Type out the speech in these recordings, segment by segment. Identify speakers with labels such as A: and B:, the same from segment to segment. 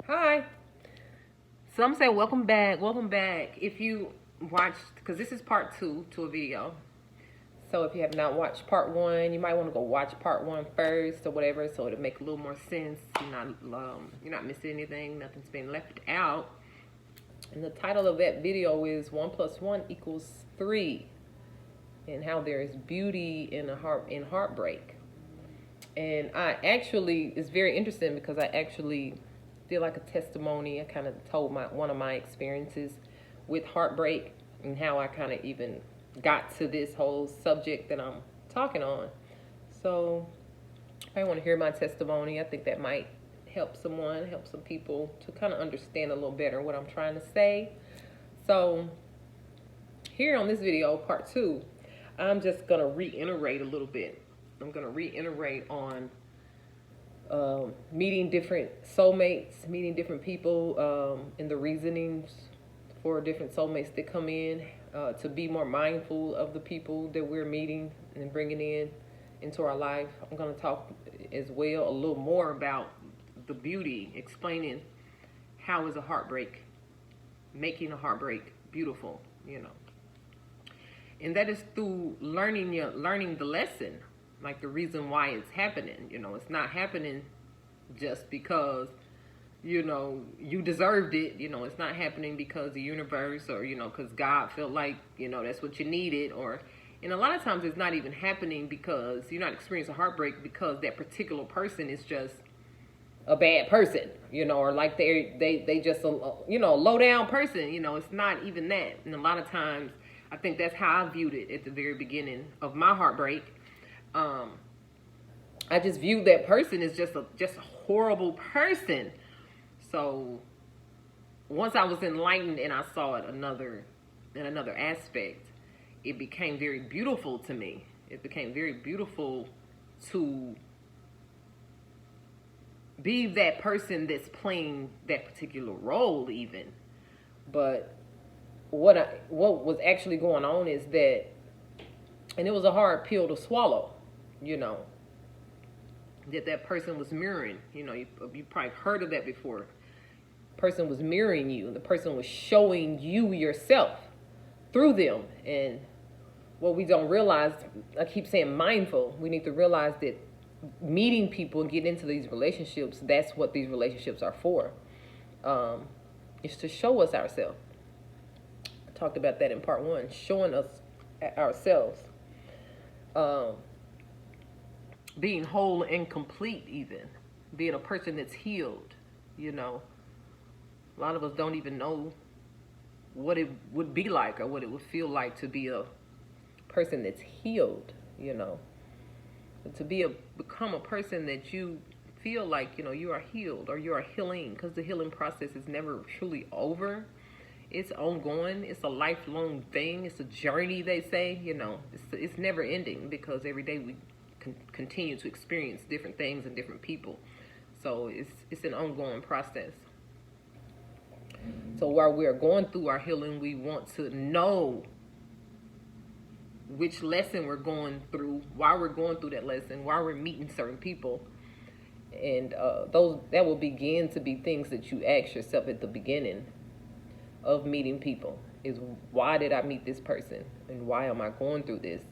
A: Hi. So I'm saying welcome back. Welcome back. If you watched, because this is part two to a video. So if you have not watched part one, you might want to go watch part one first or whatever, so it'll make a little more sense. You're not missing anything. Nothing's being left out. And the title of that video is 1 + 1 = 3, and how there is beauty in heartbreak. And it's very interesting because I actually did like a testimony. I kind of told one of my experiences with heartbreak and how I kind of even got to this whole subject that I'm talking on. So if I want to hear my testimony, I think that might help some people to kind of understand a little better what I'm trying to say. So here on this video, part two, I'm just going to reiterate a little bit. I'm going to reiterate on meeting different soulmates, meeting different people, and the reasonings for different soulmates that come in, to be more mindful of the people that we're meeting and bringing into our life. I'm going to talk as well a little more about the beauty, explaining how is a heartbreak, making a heartbreak beautiful, and that is through learning the lesson, like the reason why it's happening. It's not happening just because you deserved it. It's not happening because the universe, or because God felt like that's what you needed. And a lot of times it's not even happening because you're not experiencing heartbreak because that particular person is just a bad person, or like they just a low down person. It's not even that. And a lot of times I think that's how I viewed it at the very beginning of my heartbreak. I just viewed that person as just a horrible person. So once I was enlightened and I saw it in another aspect, it became very beautiful to me. It became very beautiful to be that person that's playing that particular role even. But what was actually going on is that, and it was a hard pill to swallow, that person was mirroring. You probably heard of that before. Person was mirroring you. The person was showing you yourself through them. And what we don't realize, I keep saying mindful, we need to realize that meeting people and getting into these relationships, that's what these relationships are for. It's to show us ourselves. I talked about that in part one, showing us ourselves. Being whole and complete, even being a person that's healed. A lot of us don't even know what it would be like or what it would feel like to be a person that's healed. To become a person that you feel like you are healed or you are healing, because the healing process is never truly over. It's ongoing. It's a lifelong thing. It's a journey, they say. It's never ending, because every day we continue to experience different things and different people. So it's an ongoing process. So while we are going through our healing, we want to know which lesson we're going through, why we're going through that lesson, why we're meeting certain people. And that will begin to be things that you ask yourself at the beginning of meeting people, is why did I meet this person and why am I going through this?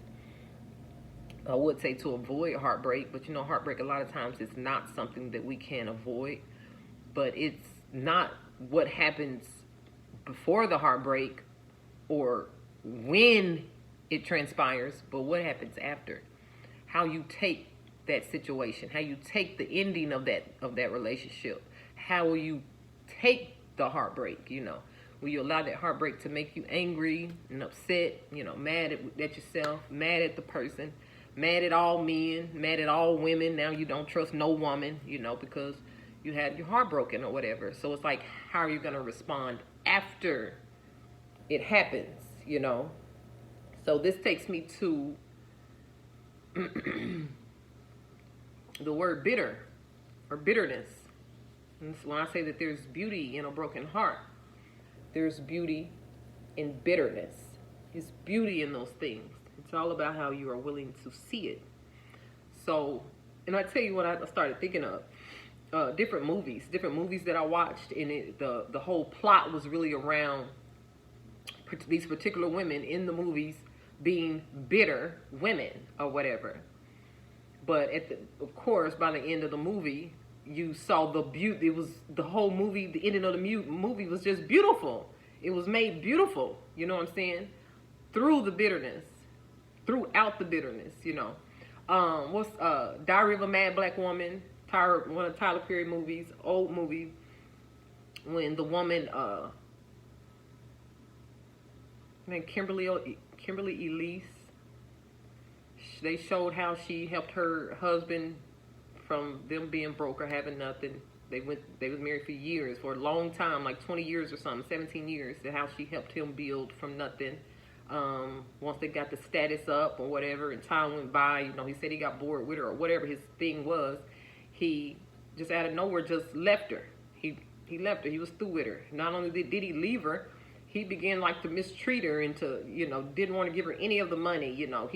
A: I would say to avoid heartbreak, but heartbreak a lot of times is not something that we can avoid. But it's not what happens before the heartbreak or when it transpires, but what happens after. How you take that situation, how you take the ending of that relationship. How will you take the heartbreak? Will you allow that heartbreak to make you angry and upset, mad at yourself, mad at the person, mad at all men, mad at all women? Now you don't trust no woman, because you had your heart broken or whatever. So it's like, how are you going to respond after it happens, So this takes me to the word bitter or bitterness. And when I say that there's beauty in a broken heart, there's beauty in bitterness. It's beauty in those things. It's all about how you are willing to see it. So, and I tell you what I started thinking of. different movies that I watched, and the whole plot was really around these particular women in the movies being bitter women or whatever. But of course, by the end of the movie, you saw the beauty. It was the whole movie. The ending of the movie was just beautiful. It was made beautiful. You know what I'm saying? Through the bitterness, throughout the bitterness. You know, what's Diary of a Mad Black Woman? One of Tyler Perry movies, old movie, when the woman, named Kimberly Elise, they showed how she helped her husband from them being broke or having nothing. They was married for years, for a long time, like 20 years or something, 17 years, and how she helped him build from nothing. Once they got the status up or whatever, and time went by, you know, he said he got bored with her or whatever his thing was. He just out of nowhere just left her. He left her. He was through with her. Not only did he leave her, he began like to mistreat her and to, you know, didn't want to give her any of the money, you know.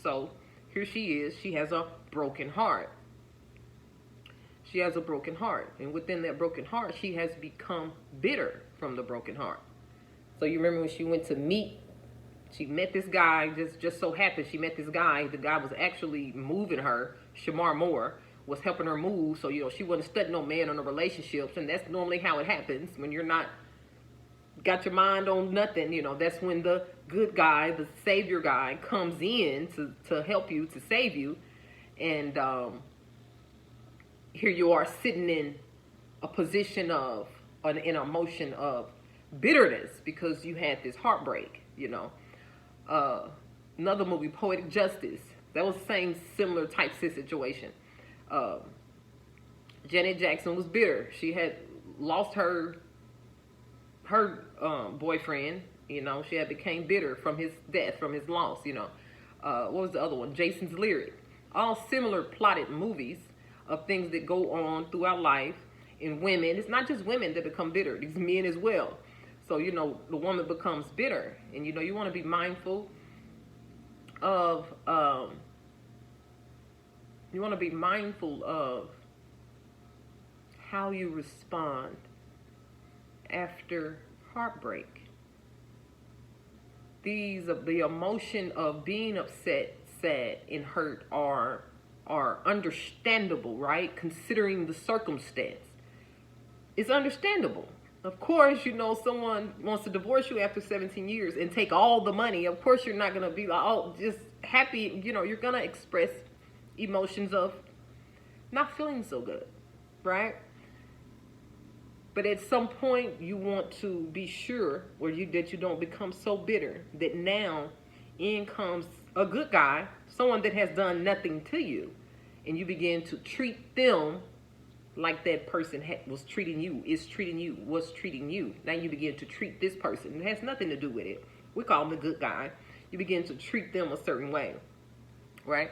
A: So here she is. She has a broken heart. She has a broken heart. And within that broken heart, she has become bitter from the broken heart. So you remember when she went to she met this guy, just so happened she met this guy. The guy was actually moving her. Shamar Moore was helping her move. So, you know, she wasn't studying no man or no relationships. And that's normally how it happens when you're not got your mind on nothing. You know, that's when the good guy, the savior guy, comes in to help you, to save you. And here you are sitting in a position of, an emotion of bitterness because you had this heartbreak, you know. Another movie, Poetic Justice, that was the same similar type situation. Janet Jackson was bitter. She had lost her boyfriend, you know. She had became bitter from his death, from his loss, you know. What was the other one? Jason's Lyric. All similar plotted movies of things that go on throughout life in women. It's not just women that become bitter, it's men as well. So, you know, the woman becomes bitter. And, you know, you want to be mindful of, how you respond after heartbreak. The emotion of being upset, sad, and hurt are understandable, right? Considering the circumstance. It's understandable. Of course, you know, someone wants to divorce you after 17 years and take all the money. Of course, you're not going to be like, oh, just happy. You know, you're going to express emotions of not feeling so good, right? But at some point, you want to be sure that you don't become so bitter that now in comes a good guy, someone that has done nothing to you, and you begin to treat them like that person was treating you. Now you begin to treat this person. It has nothing to do with it. We call them the good guy. You begin to treat them a certain way, right?